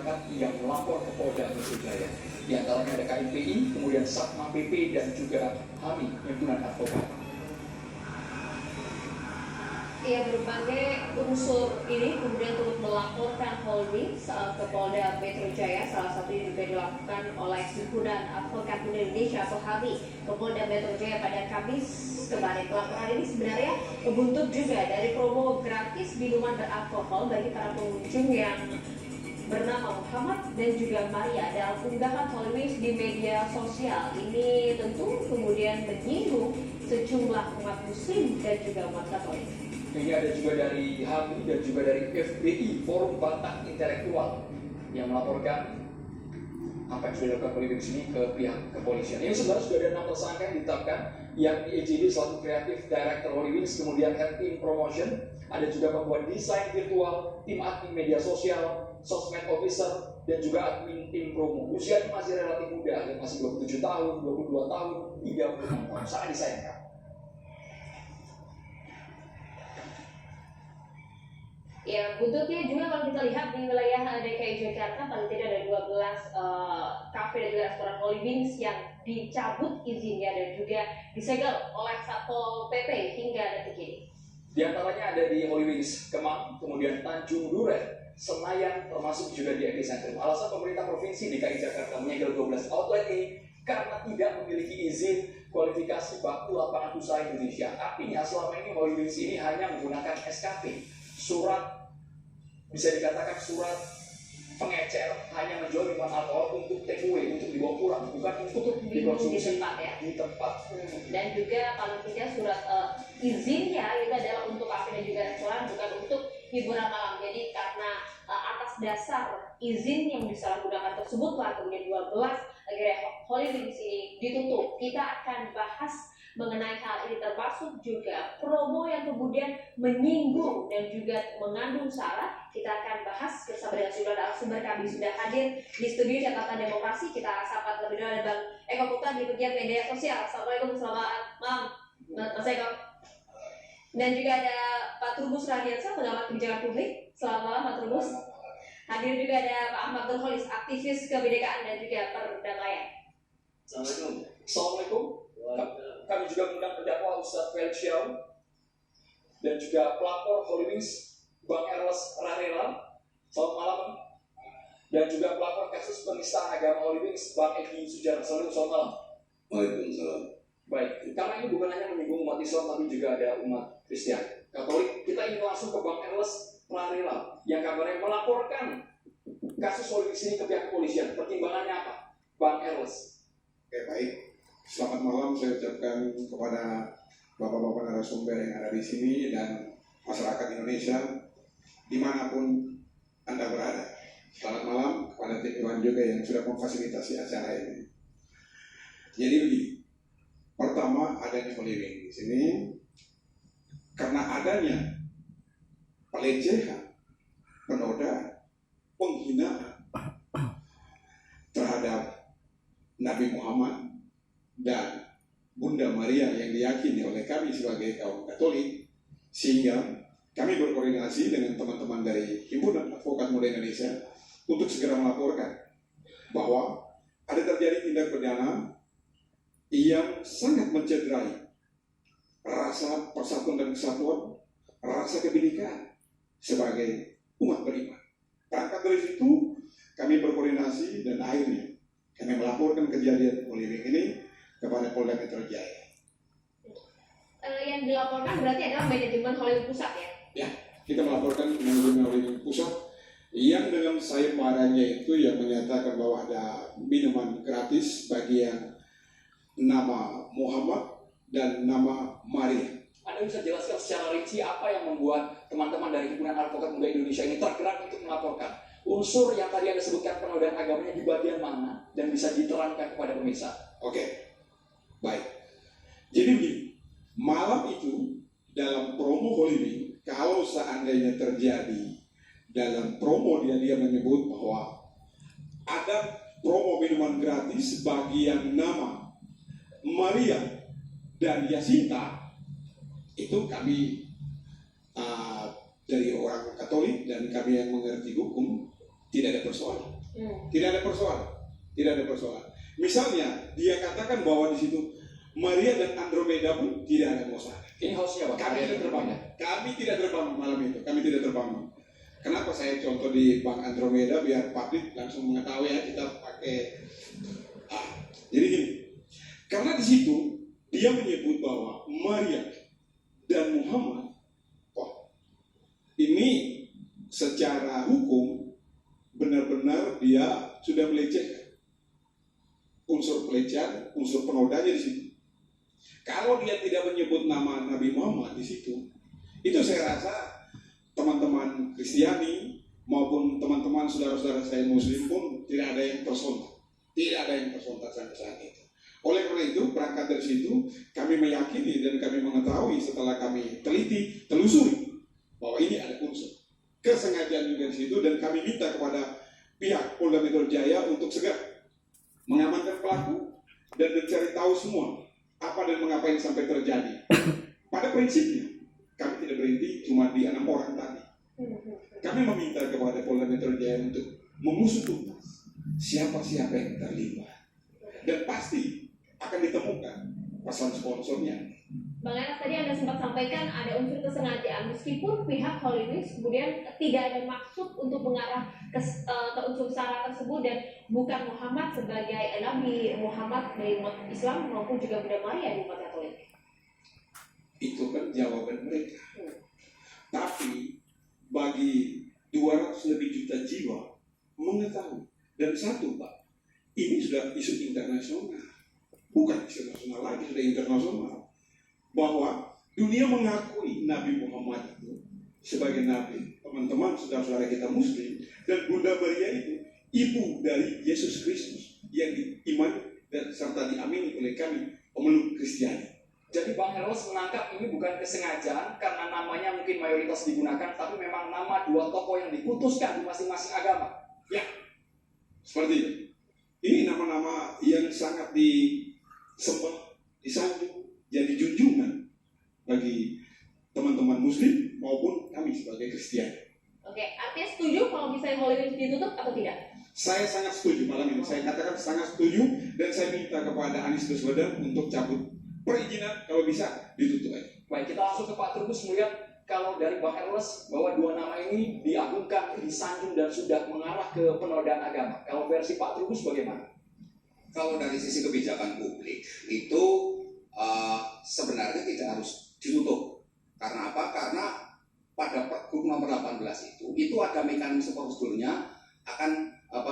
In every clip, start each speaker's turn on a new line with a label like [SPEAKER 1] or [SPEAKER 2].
[SPEAKER 1] masyarakat yang melapor ke Polda Metro Jaya. Di antaranya ada KMPI, kemudian Satpol PP dan juga HAMI, Himpunan Advokat.
[SPEAKER 2] Ya, berbagai unsur ini kemudian turut melaporkan Holdings ke Polda Metro Jaya. Salah satunya juga dilakukan oleh Himpunan Advokat Indonesia atau HAMI ke Polda Metro Jaya pada Kamis kemarin. Pelaporan ini sebenarnya membuntut juga dari promo gratis minuman beralkohol bagi para pengunjung yang bernama Muhammad dan juga Maria dalam unggahan Holdings di media sosial. Ini tentu kemudian menyinggung sejumlah umat Muslim dan juga umat Katolik.
[SPEAKER 1] Ini ada juga dari HAMI dan juga dari FBI, Forum Batak Intelektual, yang melaporkan apa yang sudah dilakukan oleh di sini ke pihak kepolisian. Ini sebenarnya sudah ada 6 tersangka yang ditetapkan, yakni EJD selaku Kreatif Director Holdings, kemudian Head Team Promotion, ada juga pembuat desain virtual, tim admin media sosial, sosmed officer, dan juga admin tim promo. Usianya masih relatif muda, masih 27 tahun, 22 tahun, 36 tahun, sangat disayangkan.
[SPEAKER 2] Ya, buntutnya juga kalau kita lihat di wilayah DKI Jakarta paling tidak ada 12 kafe dan juga restoran Holdings yang dicabut izinnya dan juga disegel oleh Satpol PP hingga detik ini.
[SPEAKER 1] Di antaranya ada di Holdings Kemang, kemudian Tanjung Duren, Senayan, termasuk juga di Epicentrum. Alasan pemerintah Provinsi DKI Jakarta menyegel 12 outlet ini karena tidak memiliki izin kualifikasi baku lapangan usaha Indonesia. Artinya selama ini Holdings ini hanya menggunakan SKP, surat, bisa dikatakan surat pengecer, hanya menjual minuman alkohol untuk take away, untuk dibawa pulang, bukan untuk dikonsumsi di tempat.
[SPEAKER 2] Dan juga paling tidak surat izinnya itu adalah untuk kafe dan juga restoran, bukan untuk hiburan malam. Jadi karena atas dasar izin yang disalahgunakan tersebutlah kemudian 12 gerai Holdings ini ditutup. Kita akan bahas mengenai hal ini, termasuk juga promo yang kemudian menyinggung dan juga mengandung sara. Kita akan bahas bersama dengan sejumlah narasumber. Kami sudah hadir di studio Catatan Demokrasi. Kita sapa terlebih dahulu Bang Eko Putra di pegiat media sosial. Assalamualaikum, selamat malam Mas Eko. Dan juga ada Pak Trubus Radiansyah, pengamat kebijakan publik. Selamat malam Pak Trubus. Hadir juga ada Pak Ahmad Nurholis, aktivis kebinekaan dan juga perdamaian.
[SPEAKER 1] Assalamualaikum. Kami juga mengundang terdakwa Ustadz Felix Xiao dan juga pelapor Holdings Bang Erles Rahela. Selamat malam. Dan juga pelapor kasus penistaan agama Holdings Bang Edi Sujarno. Selamat malam.
[SPEAKER 3] Waalaikumsalam.
[SPEAKER 1] Baik, karena ini bukan hanya menyinggung umat Islam, tapi juga ada umat Kristen, Katolik. Kita ingin langsung ke Bang Erles Rahela yang kabarnya melaporkan kasus Holdings ini ke pihak kepolisian. Pertimbangannya apa, Bang Erles?
[SPEAKER 3] Oke, baik. Selamat malam saya ucapkan kepada bapak-bapak narasumber yang ada di sini dan masyarakat Indonesia dimanapun Anda berada. Selamat malam kepada tim Iwan juga yang sudah memfasilitasi acara ini. Jadi begini, pertama adanya Holdings di sini karena adanya pelecehan, penodaan, penghinaan terhadap Nabi Muhammad dan Bunda Maria yang diyakini oleh kami sebagai kaum Katolik, sehingga kami berkoordinasi dengan teman-teman dari Himpunan Advokat Muda Indonesia untuk segera melaporkan bahwa ada terjadi tindak pidana yang sangat mencederai rasa persatuan dan kesatuan, rasa kebinekaan sebagai umat beriman. Berangkat dari situ, kami berkoordinasi dan akhirnya kami melaporkan kejadian Holdings ini kepada Polda Metro Jaya.
[SPEAKER 2] Yang dilaporkan berarti adalah manajemen Holdings pusat ya?
[SPEAKER 3] Ya, kita melaporkan manajemen Holdings pusat yang dengan sayembaranya itu yang menyatakan bahwa ada minuman gratis bagi yang nama Muhammad dan nama Maria.
[SPEAKER 1] Anda bisa jelaskan secara rinci apa yang membuat teman-teman dari Himpunan Advokat Muda Indonesia ini tergerak untuk melaporkan unsur yang tadi Anda sebutkan penodaan agamanya di bagian mana dan bisa diterangkan kepada pemirsa?
[SPEAKER 3] Oke. Baik, jadi begini, malam itu dalam promo Holdings, kalau seandainya terjadi dalam promo dia menyebut bahwa ada promo minuman gratis bagi yang nama Maria dan Yasinta, itu kami dari orang Katolik dan kami yang mengerti hukum tidak ada persoalan. Tidak ada persoalan. Tidak ada persoalan. Misalnya dia katakan bahwa di situ Maria dan Andromeda pun tidak ada masalah.
[SPEAKER 1] Ini hostnya Pak.
[SPEAKER 3] Kami tidak terbangun. Kami tidak terbangun malam itu. Kami tidak terbangun. Kenapa saya contoh di Bank Andromeda biar publik langsung mengetahui ya kita pakai. Jadi gini, karena di situ dia menyebut bahwa Maria dan Muhammad, ini secara hukum benar-benar dia sudah melecehkan. Unsur pelecehan, unsur penodanya di situ. Kalau dia tidak menyebut nama Nabi Muhammad di situ, itu saya rasa teman-teman Kristiani maupun teman-teman saudara-saudara saya Muslim pun tidak ada yang tersontak. Tidak ada yang tersontak sampai saat itu. Oleh karena itu, berangkat dari situ, kami meyakini dan kami mengetahui setelah kami teliti, telusuri bahwa ini ada unsur kesengajaan juga di situ, dan kami minta kepada pihak Polda Metro Jaya untuk segera mengamankan pelaku dan mencari tahu semua apa dan mengapa yang sampai terjadi. Pada prinsipnya, kami tidak berhenti cuma di 6 orang tadi. Kami meminta kepada Polda Metro Jaya untuk mengusut tuntas siapa-siapa yang terlibat, dan pasti akan ditemukan pasal sponsornya.
[SPEAKER 2] Bang Enak, tadi Anda sempat sampaikan ada unsur kesengajaan meskipun pihak Holy Wings kemudian tidak ada maksud untuk mengarah ke unsur sara tersebut dan bukan Muhammad sebagai Nabi Muhammad dari umat Islam maupun juga Bunda Maria di umat Katolik.
[SPEAKER 3] Itu kan jawaban mereka. Tapi bagi 200 lebih juta jiwa mengetahui, dan satu Pak, ini sudah isu internasional, bukan isu nasional lagi, sudah internasional, bahwa dunia mengakui Nabi Muhammad itu sebagai Nabi. Teman-teman, saudara-saudara kita Muslim, dan Bunda Maria itu ibu dari Yesus Kristus yang diimani dan serta diamini oleh kami pemeluk Kristiani.
[SPEAKER 1] Jadi Bang Heros menangkap ini bukan kesengajaan karena namanya mungkin mayoritas digunakan, tapi memang nama dua tokoh yang diputuskan di masing-masing agama.
[SPEAKER 3] Ya, seperti itu. Ini nama-nama yang sangat disembah, disanjung, jadi junjungan bagi teman-teman Muslim maupun kami sebagai Kristiani.
[SPEAKER 2] Oke, artinya setuju kalau misalnya Holy Wings ditutup atau tidak?
[SPEAKER 3] Saya sangat setuju malam ini. Saya katakan sangat setuju, dan saya minta kepada Anies Baswedan untuk cabut perizinan, kalau bisa ditutup aja.
[SPEAKER 1] Baik, kita langsung ke Pak Trubus melihat kalau dari Bang Erles bahwa dua nama ini diagungkan, disanjung dan sudah mengarah ke penodaan agama. Kalau versi Pak Trubus bagaimana?
[SPEAKER 4] Kalau dari sisi kebijakan publik itu sebenarnya tidak harus ditutup. Karena apa? Karena pada Pergub nomor 18 itu ada mekanisme prosedurnya akan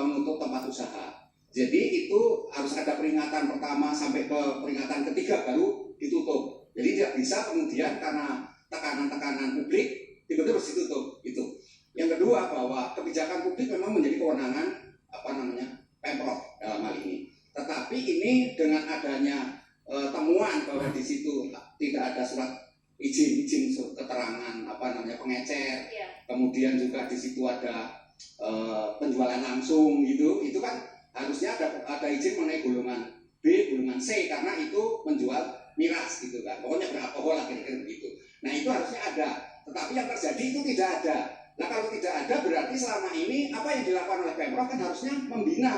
[SPEAKER 4] menutup tempat usaha. Jadi itu harus ada peringatan pertama sampai ke peringatan ketiga baru ditutup. Jadi tidak bisa kemudian karena tekanan-tekanan publik tiba-tiba harus ditutup. Itu. Yang kedua, bahwa kebijakan publik memang menjadi kewenangan Pemprov dalam hal ini. Tetapi ini dengan adanya temuan bahwa di situ tidak ada surat izin keterangan pengecer, kemudian juga di situ ada penjualan langsung gitu, itu kan harusnya ada izin mengenai golongan B, golongan C, karena itu menjual miras gitu kan, pokoknya beralkohol lah kira-kira begitu. Nah itu harusnya ada, tetapi yang terjadi itu tidak ada. Nah kalau tidak ada berarti selama ini apa yang dilakukan oleh Pemprov kan harusnya membina,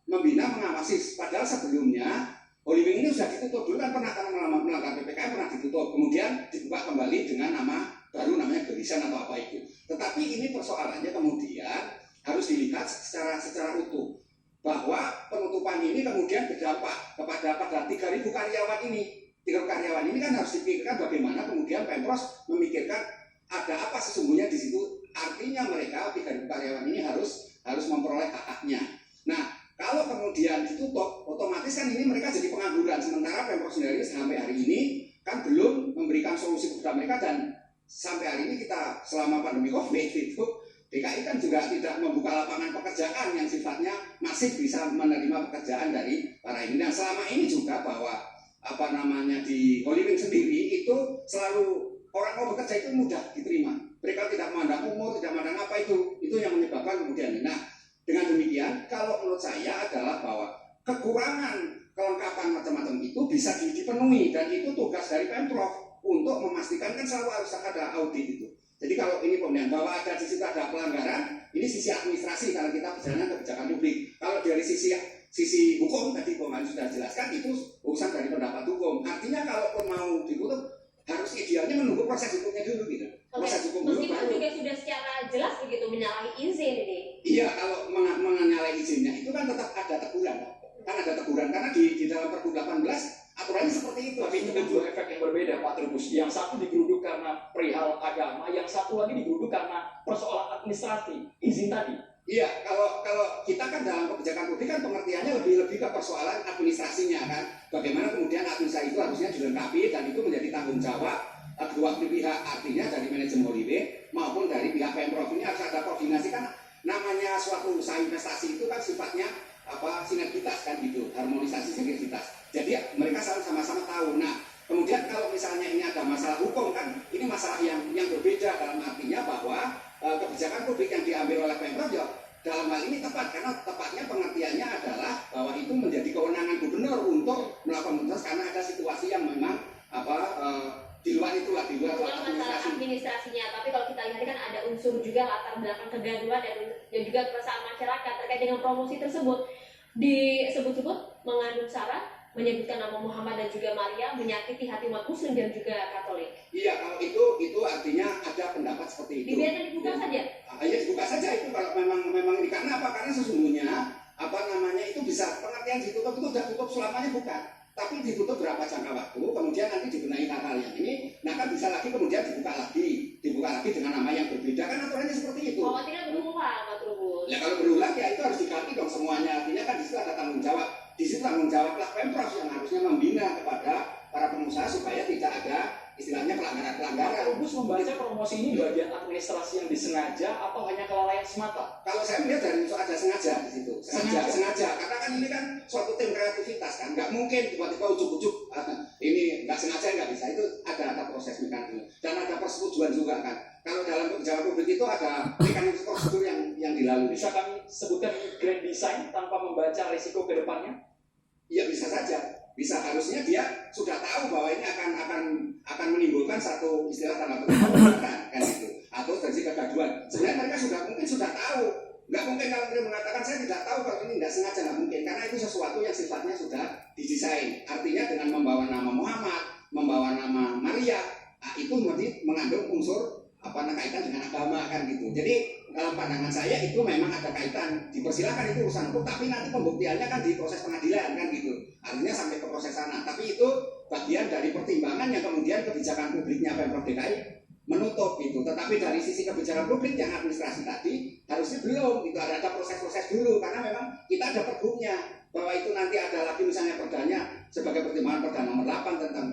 [SPEAKER 4] mengawasi. Padahal sebelumnya Holy Wings ini sudah ditutup dulu kan, pernah karena melanggar PPKM pernah ditutup, kemudian dibuka kembali dengan nama baru namanya Gerisan atau apa itu. Tetapi ini persoalannya kemudian harus dilihat secara utuh, bahwa penutupan ini kemudian berdampak pada 3.000 karyawan ini. 3.000 karyawan ini kan harus dipikirkan bagaimana kemudian Pemprov memikirkan ada apa sesungguhnya di situ. Artinya mereka 3.000 karyawan ini harus memperoleh hak-haknya. Nah, kalau kemudian ditutup, otomatis kan ini mereka jadi pengangguran. Sementara Pemprov sendiri sampai hari ini kan belum memberikan solusi kepada mereka, dan sampai hari ini kita selama pandemi COVID itu DKI kan juga tidak membuka lapangan pekerjaan yang sifatnya masih bisa menerima pekerjaan dari para ini. Dan selama ini juga bahwa di Holy Wings sendiri itu selalu orang mau bekerja itu mudah diterima. Mereka tidak memandang umur, tidak memandang apa itu yang menyebabkan kemudian. Nah, dengan demikian kalau menurut saya adalah bahwa kekurangan kelengkapan macam-macam itu bisa dipenuhi, dan itu tugas dari Pemprov untuk memastikan kan selalu harus ada audit itu. Jadi kalau ini kemudian bahwa ada di situ ada pelanggaran, ini sisi administrasi kalau kita bicara kebijakan publik. dari sisi hukum tadi Bang sudah jelaskan itu urusan dari pendapat hukum. Artinya kalau mau ditutup harus idealnya menunggu proses hukumnya dulu gitu. Proses hukum dulu
[SPEAKER 2] Meskipun
[SPEAKER 4] baru.
[SPEAKER 2] juga sudah secara jelas begitu menyalahi izin ini.
[SPEAKER 4] Iya, kalau mengenai izinnya itu kan tetap ada teguran. Kan ada teguran karena di dalam Pergub 18 aturannya seperti itu.
[SPEAKER 1] Tapi itu kan dua efek yang berbeda, Pak Trubus. Yang satu digeruduk karena perihal agama, yang satu lagi digeruduk karena persoalan administrasi, izin tadi.
[SPEAKER 4] Iya, kalau kita kan dalam kebijakan publik kan pengertiannya lebih ke persoalan administrasinya kan. Bagaimana kemudian administrasi itu harusnya dilengkapi dan itu menjadi tanggung jawab kedua pihak, artinya dari manajemen Holiday maupun dari pihak Pemprov. Ini harus ada koordinasi kan. Namanya suatu usaha investasi itu kan sifatnya sinergitas kan gitu, harmonisasi sinergitas. Jadi mereka selalu sama-sama tahu. Nah, kemudian kalau misalnya ini ada masalah hukum kan, ini masalah yang berbeda dalam artinya bahwa kebijakan publik yang diambil oleh Pemprov ya dalam hal ini tepat karena tepatnya pengertiannya adalah bahwa itu menjadi kewenangan gubernur untuk melakukan proses karena ada situasi yang memang di luar itulah di luar
[SPEAKER 2] Bukan masalah administrasinya, tapi kalau kita lihat kan ada unsur juga latar belakang kegaduhan dan juga keresahan masyarakat terkait dengan promosi tersebut. Disebut-sebut mengandung sara, menyebutkan nama Muhammad dan juga Maria, menyakiti hati umat Muslim dan juga Katolik.
[SPEAKER 4] Iya, kalau itu artinya ada pendapat seperti itu.
[SPEAKER 2] Dibiarkan dibuka saja.
[SPEAKER 4] Ya dibuka saja itu kalau memang ini karena apa? Karena sesungguhnya itu bisa pengertian ditutup itu sudah tutup selamanya bukan. Tapi ditutup berapa jangka waktu, kemudian nanti dibenahi hal-hal yang ini, nah kan bisa lagi kemudian dibuka lagi dengan nama yang berbeda kan aturannya seperti itu.
[SPEAKER 2] Khawatirnya berulang, Pak Trubus.
[SPEAKER 4] Ya kalau berulang ya itu harus diganti dong semuanya, artinya kan di situ ada tanggung jawab. Di situ tanggung jawablah Pemprov yang harusnya membina kepada para pengusaha supaya tidak ada istilahnya
[SPEAKER 1] Pak
[SPEAKER 4] pelanggaran-pelanggaran.
[SPEAKER 1] Trubus membaca promosi ini bagian administrasi yang disengaja atau hanya kelalaian semata?
[SPEAKER 4] Kalau saya melihat dari itu ada sengaja di situ, sengaja. Karena kan ini kan suatu tim kreativitas kan, nggak mungkin tiba-tiba ujuk-ujuk ini nggak sengaja nggak bisa. Itu ada proses mekanisme dan ada persetujuan juga kan. Kalau dalam kebijakan publik itu ada mekanisme prosedur yang dilalui.
[SPEAKER 1] Bisa kami sebutkan ini grand design tanpa membaca risiko ke depannya?
[SPEAKER 4] Ya bisa saja. Bisa harusnya dia sudah tahu bahwa ini akan menimbulkan satu istilah tanda kutip kan gitu atau terjadi kegaduhan. Sebenarnya mereka mungkin sudah tahu. Nggak mungkin kalau dia mengatakan saya tidak tahu kalau ini tidak sengaja, nggak mungkin karena itu sesuatu yang sifatnya sudah didesain. Artinya dengan membawa nama Muhammad, membawa nama Maria, itu mengandung unsur kaitan dengan agama kan gitu. Jadi dalam pandangan saya itu memang ada kaitan. Dipersilakan itu urusan hukum, tapi nanti pembuktiannya kan di proses pengadilan kan gitu. Artinya sampai ke proses sana. Tapi itu bagian dari pertimbangan yang kemudian kebijakan publiknya Pemprov DKI menutup itu. Tetapi dari sisi kebijakan publik yang administrasi tadi harusnya belum. Itu ada proses-proses dulu karena memang kita ada pergubnya bahwa itu nanti ada lagi misalnya perdanya sebagai pertimbangan perda nomor 8 tentang